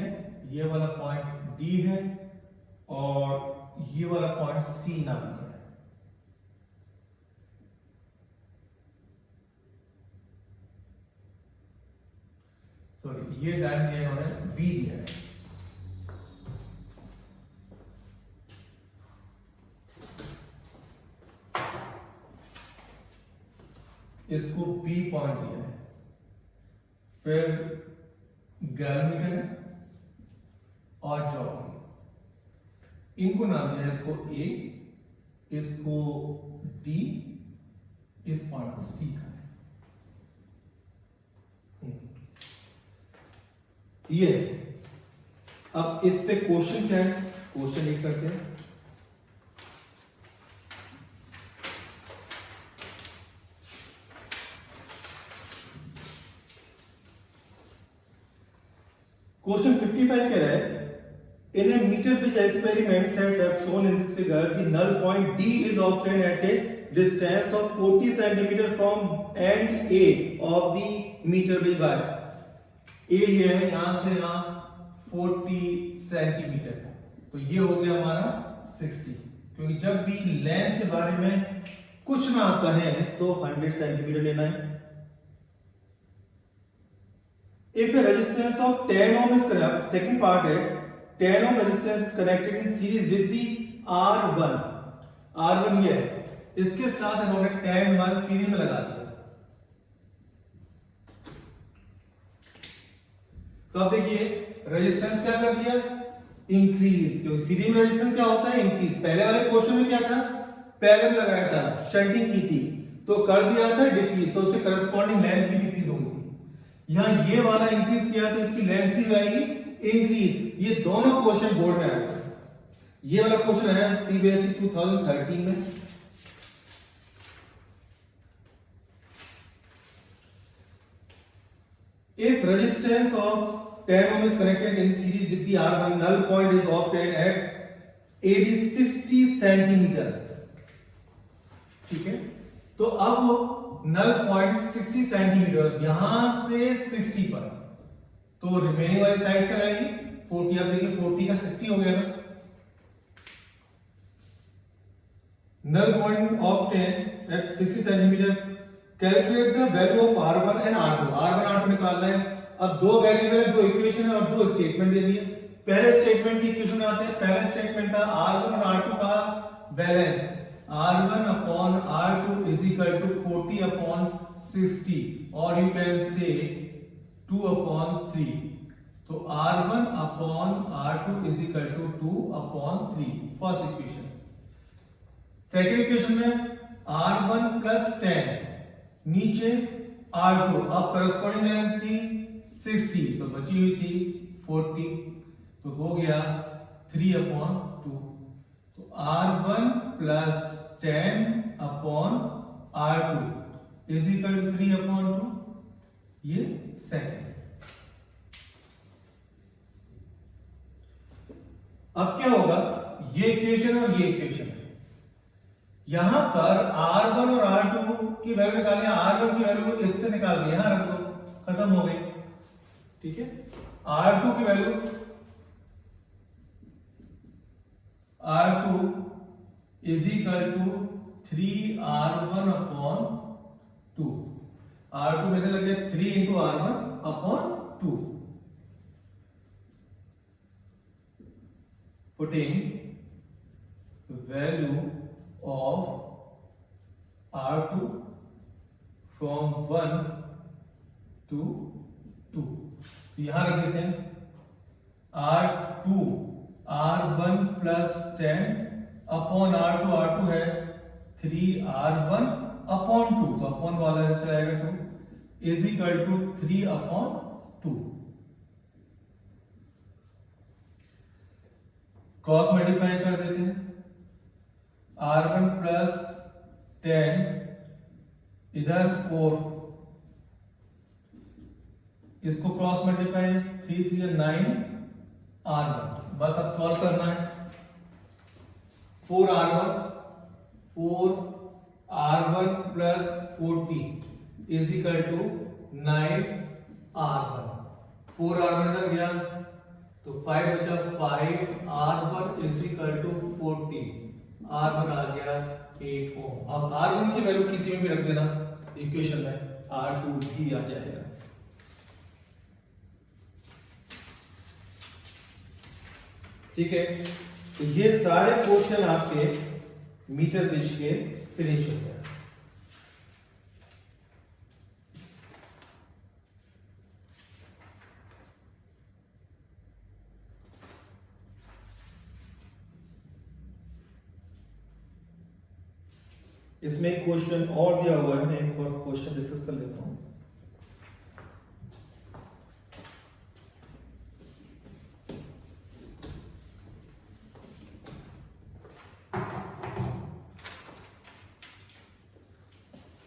ये वाला पॉइंट D है, और ये वाला पॉइंट C नाम दिया है। सॉरी, ये लाइन दिया इन्होंने B दिया है। इसको P पॉइंट दिया है, फिर गैल्वेनिक है और जॉकी, इनको नाम दिया है, इसको A, इसको D, इस पॉइंट को C का है। ये अब इस पे क्वेश्चन क्या है, क्वेश्चन लिख करते हैं। क्वेश्चन 55 कह रहा है, in a meter bridge experiment setup shown in this figure the null point D is obtained at a distance of 40 centimeter from end A of the meter bridge by. A ये है, यहां से यहां 40 centimetre, तो ये हो गया हमारा 60, क्योंकि जब भी लेंथ के बारे में कुछ ना आता है तो 100 सेंटीमीटर लेना है। If a resistance of 10 ohm is connected, second part है, 10 ohm resistance is connected in series with the R1, R1 ये है, इसके साथ इन्होंने 10 मान सीरीज में लगा दिया। तो अब देखिए रेजिस्टेंस क्या कर दिया, इंक्रीज, क्योंकि सीरीज में रेजिस्टेंस क्या होता है, इंक्रीज। पहले वाले क्वेश्चन में क्या था, पैरेलल लगाया था, शंटिंग की थी, तो कर दिया था डिक्रीज, तो उससे करस्पॉन्डिंग लेंथ भी डिक्रीज होगी। यहां ये वाला इंक्रीज किया तो इसकी लेंथ भी आएगी इंक्रीज। ये दोनों क्वेश्चन बोर्ड में आएगा। ये वाला क्वेश्चन है CBSE 2013 में। If resistance of 10 ohm is connected in series with the R1, null point is obtained at AD 60 centimetre. ठीक है, तो अब नल पॉइंट 60 सेंटीमीटर, यहां से 60 पर, तो रिमेनिंग वाली साइड क्या रहेगी 40। आप देखिए 40 का 60 हो गया ना। Null point obtain at 60 centimetre. Calculate the value of R1 and R2। R1 R2 निकालना है। अब दो वेरिएबल है, दो इक्वेशन है और दो स्टेटमेंट दे दिए। पहले स्टेटमेंट की इक्वेशन में आते हैं। पहला स्टेटमेंट था R1 और R2 का balance, R1 upon R2 is equal to 40 upon 60, or you can say 2 upon 3। तो R1 upon R2 is equal to 2/3, first equation. Second equation में R1 प्लस 10, नीचे R2, अब करस्पॉन्डिंग लेंथ थी 60 तो बची हुई थी 40, तो हो गया 3/2। तो R1 plus 10 upon R2 is equal to 3/2, ये सेकेंड। अब क्या होगा, ये इक्वेशन और ये इक्वेशन, यहां पर R1 और R2 की वैल्यू निकालिए, R1 की वैल्यू इससे निकाल दी, यहां रख दो, खत्म हो गई। ठीक है, R2 की value R2 is equal to 3R1/2, R2 में लग गया 3 into R1/2, putting value of R2 from 1 to 2, तो यहां रख देते हैं R2 R1 plus 10 upon R2, R2 है 3R1/2, तो अपॉन वाला चला जाएगा 2 is equal to 3/2, cross multiply कर देते हैं, R1 प्लस 10 इधर 4, इसको क्रॉस मल्टीप्लाई 3 3 9 R1, बस अब सॉल्व करना है। 4R1 plus 40 is equal to 9R1, 4R1 इधर गया तो 5 बचा, 5R1 is equal to 40, R1 आ गया 8 ओम। अब R1 की वैल्यू किसी में भी रख देना इक्वेशन में, R2 भी आ जाएगा। ठीक है, तो ये सारे क्वेश्चन आपके मीटर ब्रिज के फिनिश हो गए। इसमें एक क्वेश्चन और दिया हुआ है, मैं एक और क्वेश्चन डिस्कस कर लेता हूं।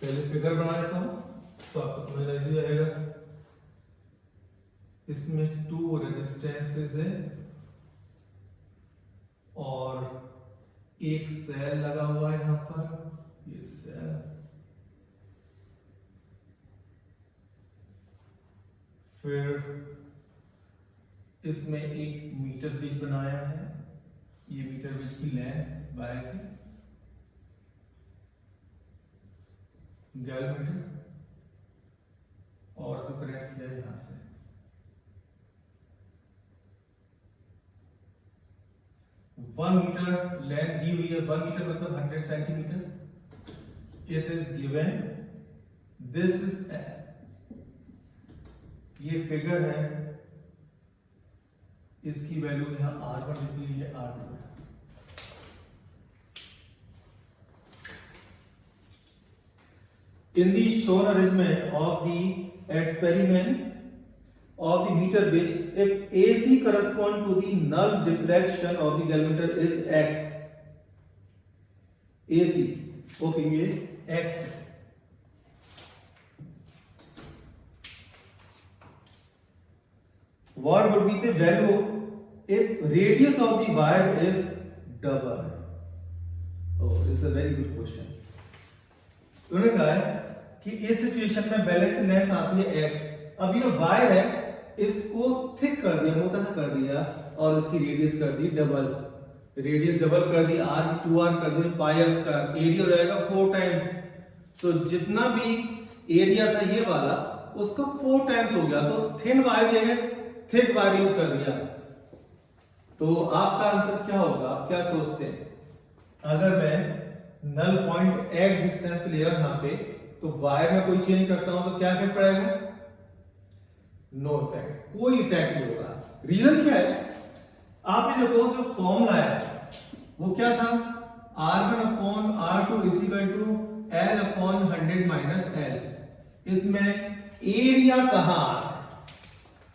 पहले फिगर बना लेता हूं तो आपको समझ आ जाएगा। इसमें 2 रेजिस्टेंसेस है और एक सेल लगा हुआ है यहां पर, ये सेल, फिर इसमें एक मीटर ब्रिज बनाया है, ये मीटर ब्रिज की लेंथ वायर की गैलमीटर, और इसको कनेक्ट किया यहां से। वन मीटर लेंथ दी हुई है, 1 मीटर मतलब 100 centimetre. It is given, this is ये फिगर है, इसकी वैल्यू यहां R1 लिखी हुई है, R2 है। In the shown arrangement of the experiment of the meter bridge, if AC correspond to the null diffraction of the galvanometer is X, AC, okay, ये X है। What would be the value if radius of the wire is double? Oh, this is a very good question. उन्होंने कहा है कि इस situation में balance length आती है x, अब ये वायर है, इसको थिक कर दिया, मोटा सा कर दिया, और इसकी रेडियस कर दी डबल, रेडियस डबल कर दी, r 2r कर दी, तो पाई r स्क्वायर, एरिया हो जाएगा 4 टाइम्स। तो जितना भी एरिया था ये वाला, उसका 4 टाइम्स हो गया, तो थिन वायर जगह थिक वायर यूज कर दिया। तो आपका आंसर क्या होगा, आप क्या सोचते हैं? अगर मैं नल पॉइंट x डिस्टेंस ले रहा हूं यहां पे, तो वायर में कोई चेंज करता हूं तो क्या इफेक्ट पड़ेगा? नो इफेक्ट, कोई इफेक्ट नहीं होगा। रीजन क्या है? आपने देखो जो फॉर्मूला है वो क्या था, R1/R2 is equal to L/100 minus L। इसमें एरिया कहां आ रहा है?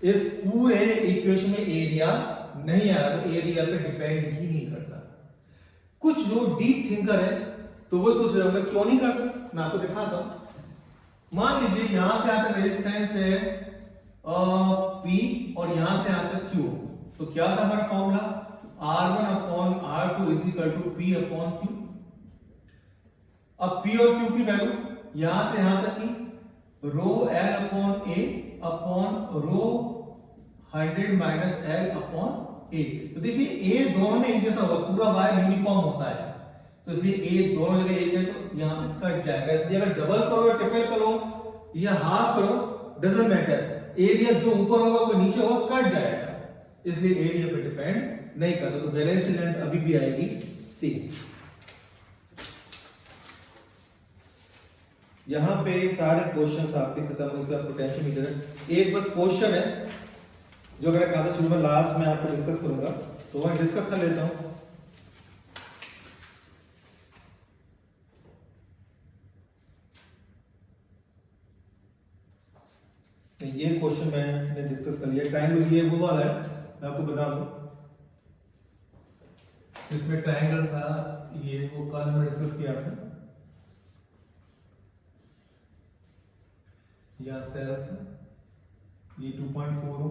इस पूरे इक्वेशन में एरिया नहीं आ रहा, तो एरिया पे डिपेंड ही नहीं करता। कुछ जो डीप थिंकर है तो वो सोच रहे होंगे क्यों नहीं करते, मैं आपको दिखाता हूं। मान लीजिए यहां से आता रेजिस्टेंस है P और यहां से आता Q, तो क्या था हमारा formula, R1/R2 is equal to P/Q। अब P और Q की वैल्यू यहां से यहां तक की रो L/A upon rho 100 minus L/A। तो देखिए A दोनों में एक जैसा होगा, पूरा वायर यूनिफॉर्म होता है, तो इसलिए A दोनों जगह एक है, तो यहां पे कट जाएगा। इसलिए अगर डबल करो या ट्रिपल करो या हाफ करो, डजंट मैटर, एरिया जो ऊपर होगा वो नीचे होगा, कट जाएगा। इसलिए एरिया पे डिपेंड नहीं करता, तो बैलेंस लेंथ अभी भी आएगी सी। यहां पे सारे क्वेश्चंस आपके खत्म हो, इसका पोटेंशियोमीटर एक बस क्वेश्चन है जो मैंने कहा था शुरू में, लास्ट में आपको डिस्कस करूंगा, तो मैं डिस्कस कर लेता हूं। ये क्वेश्चन मैंने डिस्कस कर लिया। ट्रायंगल ये वो वाला है, मैं आपको बता दूं, इसमें ट्रायंगल था ये, वो कल में डिस्कस किया था। यह सेल था, ये 2.4 हो,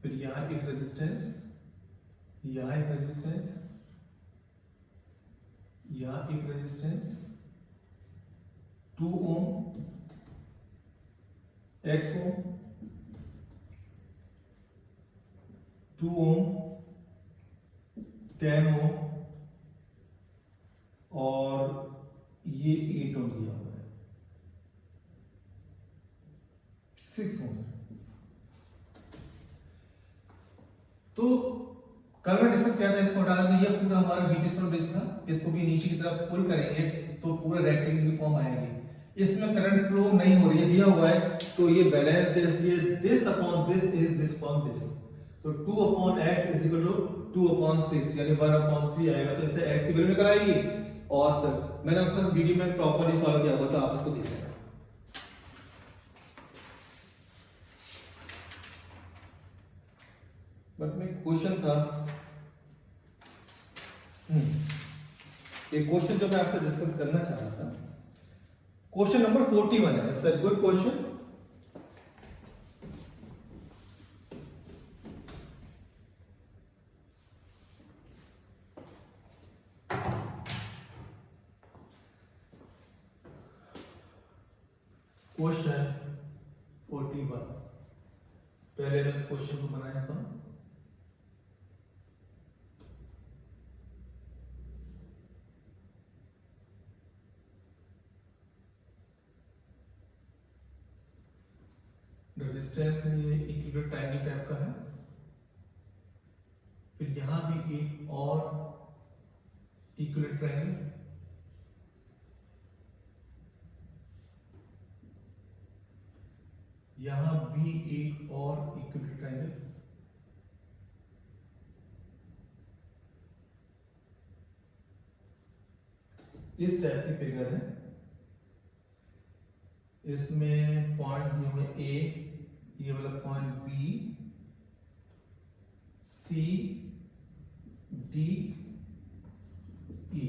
फिर यहां एक रेजिस्टेंस, यहां एक रेजिस्टेंस, यहां एक रेजिस्टेंस 2 ओम, X ओम, 2 ओम, 10 ओम और ये 8 ओम दिया हुआ है, 6 ओम। तो कल में डिस्कस किया था, इसको हटा देंगे, ये पूरा हमारा बीटीएस डिस्क था, इसको भी नीचे की तरफ पुल करेंगे तो पूरा रेक्टेंगुलर फॉर्म आएगी। इसमें करंट फ्लो नहीं हो रही है, दिया हुआ है, तो ये बैलेंस्ड है, इसलिए this upon this is this upon this, तो 2/x इज इक्वल टू 2/6 यानी 1/3 आएगा। तो इससे x की वैल्यू निकल आएगी। और सर मैंने उसका वीडियो में प्रॉपर्ली सॉल्व किया हुआ था, आप इसको देख लेना। बट में क्वेश्चन था, एक क्वेश्चन जो मैं आपसे डिस्कस करना चाह रहा था, क्वेश्चन नंबर 41 है सर, गुड क्वेश्चन। क्वेश्चन 41, पहले मैं इस क्वेश्चन को बनाया था। रेजिस्टेंस ये इक्विवेलेंट ट्रायंगल टाइप का है, फिर यहां भी एक और इक्विवेलेंट ट्रायंगल, यहां भी एक और इक्विवेलेंट ट्रायंगल, इस टाइप की फिगर है। इसमें पॉइंट दिए हुए ए, ये वाला point B, C, D, E.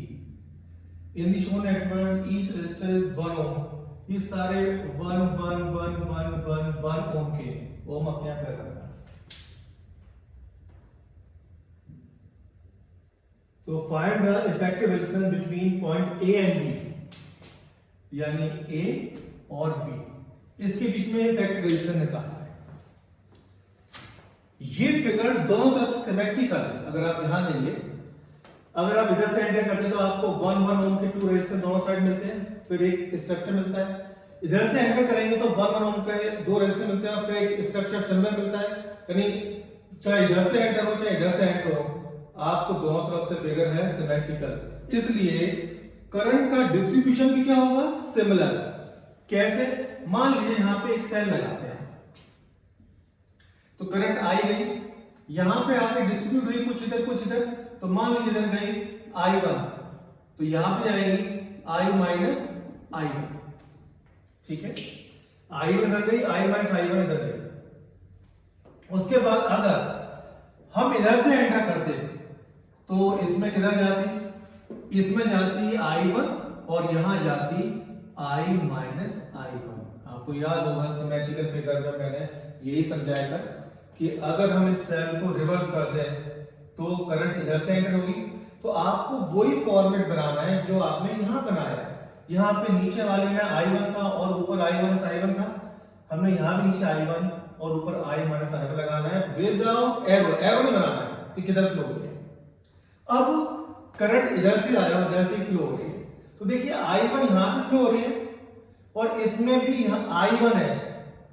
In the shown network each resistor is 1 ohm. ये सारे 1 1 1 1 1 1 ओम के, ओम अपने आप लगाना। तो find the effective resistance between point A and B, यानी ए और बी, इसके बीच में इफेक्टिव रेजिस्टेंस निकालना है। ये फिगर दोनों तरफ से सिमेट्रिकल है, अगर आप ध्यान देंगे, अगर आप इधर से एंटर करते हैं तो आपको 1 1 ओम के 2 रेजिस्टेंस दोनों साइड मिलते हैं, फिर एक स्ट्रक्चर मिलता है। इधर से एंटर करेंगे तो 1 1 ओम के 2 रेजिस्टेंस मिलते हैं, फिर एक स्ट्रक्चर सिमिलर मिलता है। यानी चाहे इधर से एंटर हो चाहे इधर से एंटर हो, आपको दोनों तरफ से फिगर है सिमेट्रिकल, इसलिए करंट का डिस्ट्रीब्यूशन भी क्या होगा, सिमिलर। कैसे? मान लीजिए यहां पे एक सेल लगाते हैं, तो करंट आई गई, यहां पे आके डिस्ट्रीब्यूट हुई कुछ इधर, तो मान लीजिए इधर गई I1, तो यहां पे आएगी I माइनस I1, ठीक है, I1 इधर गई, I माइनस I1 इधर गई। उसके बाद अगर हम इधर से एंटर करते तो इसमें किधर जाती, इसमें जाती I1 और यहां जाती I माइनस I1। आपको याद होगा सिमेट्रिकल फिगर में मैंने यही समझाया था कि अगर हम इस सेल को रिवर्स कर दें तो करंट इधर से एंटर होगी, तो आपको वही फॉर्मेट बनाना है जो आपने यहां बनाया है। यहां पे नीचे वाले में I1 था और ऊपर I माइनस I1 था, हमने यहां भी नीचे I1 और ऊपर I माइनस I1 लगाना है विदाउट एरो, एरो नहीं बनाना है कि किधर फ्लो हो रही है। अब करंट इधर से आ रहा है, इधर से फ्लो हो रही है, तो देखिए I1 यहां से फ्लो हो रही है और इसमें भी यहाँ I1 है,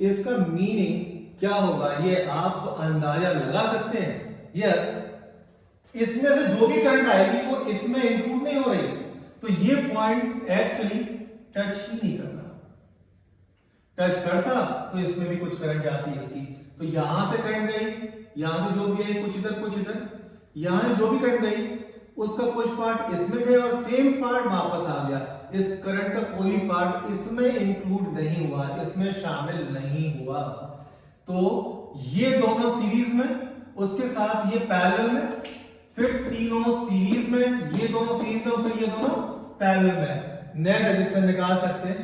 इसका मीनिंग क्या होगा ये आप अंदाजा लगा सकते हैं। यस, इसमें से जो भी करंट आएगी वो इसमें इंक्लूड नहीं हो रही, तो ये पॉइंट एक्चुअली टच ही नहीं करना, टच करता तो इसमें भी कुछ करंट जाती है इसकी, तो यहां से करंट गई, यहां से जो भी आई कुछ इधर, यहां से जो भी करंट गई उसका कुछ पार्ट इसमें गया और सेम पार्ट वापस आ गया। इस करंट का कोई पार्ट इसमें इंक्लूड नहीं हुआ, इसमें शामिल नहीं हुआ, तो ये दोनों सीरीज में, उसके साथ ये पैरेलल में, फिर तीनों सीरीज में, ये दोनों सीरीज में, फिर ये दोनों पैरेलल में नेट रेजिस्टेंस निकाल सकते हैं।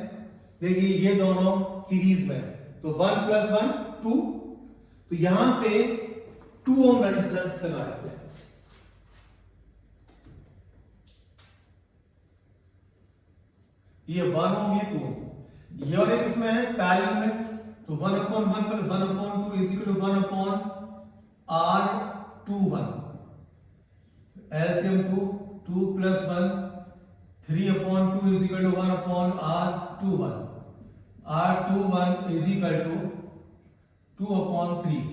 देखिए ये दोनों सीरीज में, तो 1 + 1 2, तो यहां पे 2 ओम रेजिस्टेंस लगा देते हैं। ये 1 ओम, ये 2 ओम, ये और एक इसमें है पैरेलल में, तो 1/1 + 1/2 = 1/R21, LCM 2 + 1 3/2 = 1/R21, R21 = 2/3।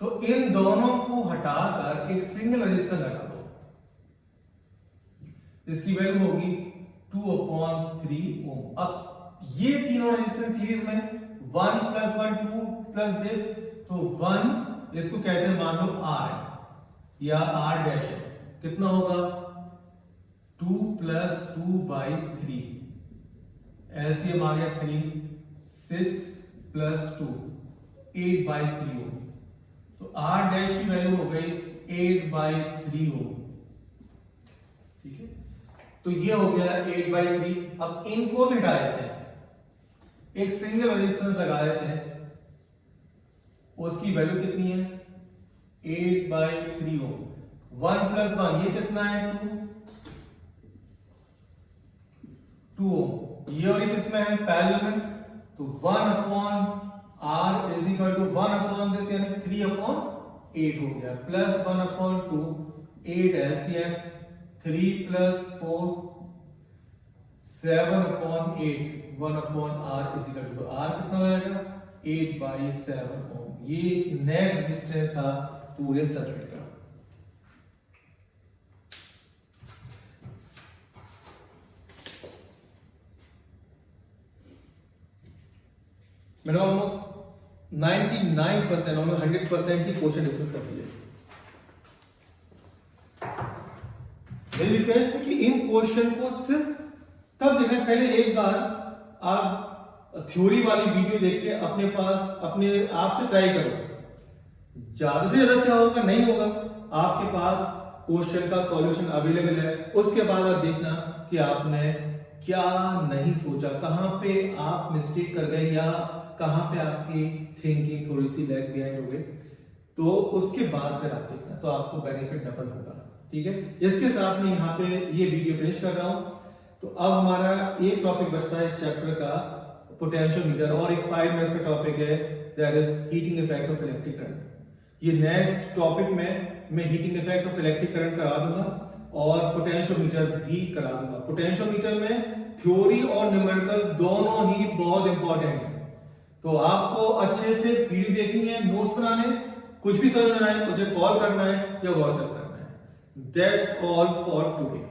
तो इन दोनों को हटाकर एक सिंगल रेजिस्टर लगा दो, इसकी वैल्यू होगी 2/3 ओम। अब ये तीनों रेजिस्टेंस सीरीज में 1 + 1 2 + दिस, तो 1 इसको कहते हैं मान लो R या R' है, कितना होगा 2 + 2/3, एलसीएम आ गया 3, 6 + 2 8/3 ओम, तो R' की वैल्यू हो गई 8/3 ओम, ठीक है, तो ये हो गया 8/3। अब इनको भी हटा देते हैं, एक सिंगल रेजिस्टेंस लगा देते हैं, उसकी वैल्यू कितनी है 8/3 ओम। 1 + 1 ये कितना है 2 ओम, ये और किसमें है पैरेलल में, तो 1/R = 1/this यानी 3/8 हो गया, प्लस 1/2 8 LCM 3 + 4 7/8 1/R = R कितना हो जाएगा 8/7 ओम। ये नेट रेजिस्टेंस था पूरे सर्किट का। मैंने ऑलमोस्ट 99% ऑलमोस्ट 100% की क्वेश्चन डिस्कस कर दिए। मेरी रिक्वेस्ट है कि इन क्वेश्चन को सिर्फ तब देखना, पहले एक बार आप थ्योरी वाली वीडियो देख के अपने पास अपने आप से ट्राई करो, ज्यादा से ज्यादा क्या होगा नहीं होगा, आपके पास क्वेश्चन का सॉल्यूशन अवेलेबल है, उसके बाद आप देखना कि आपने क्या नहीं सोचा, कहां पे आप मिस्टेक कर गए या कहां पे आपकी थिंकिंग थोड़ी सी लैग बिहाइंड हो गई, तो उसके बाद फिर आप देखना, तो आपको बेनिफिट डबल होगा। ठीक है, इसके साथ मैं यहाँ पे ये वीडियो फिनिश कर रहा हूँ। तो अब हमारा एक टॉपिक बचता है इस चैप्टर का, पोटेंशियोमीटर, और एक 5 मिनट्स का टॉपिक है that is heating effect of electric current. ये नेक्स्ट टॉपिक में मैं heating effect of electric current करा दूंगा और पोटेंशियोमीटर भी करा दूंगा। पोटेंशियोमीटर में थ्योरी और न्यूमेरिकल दोनों ही बहुत इंपॉर्टेंट है, तो आपको अच्छे से वीडियो देखनी है, नोट्स बनाने, कुछ भी समझ में आए मुझे कॉल करना है या व्हाट्सएप करना है। That's all for today.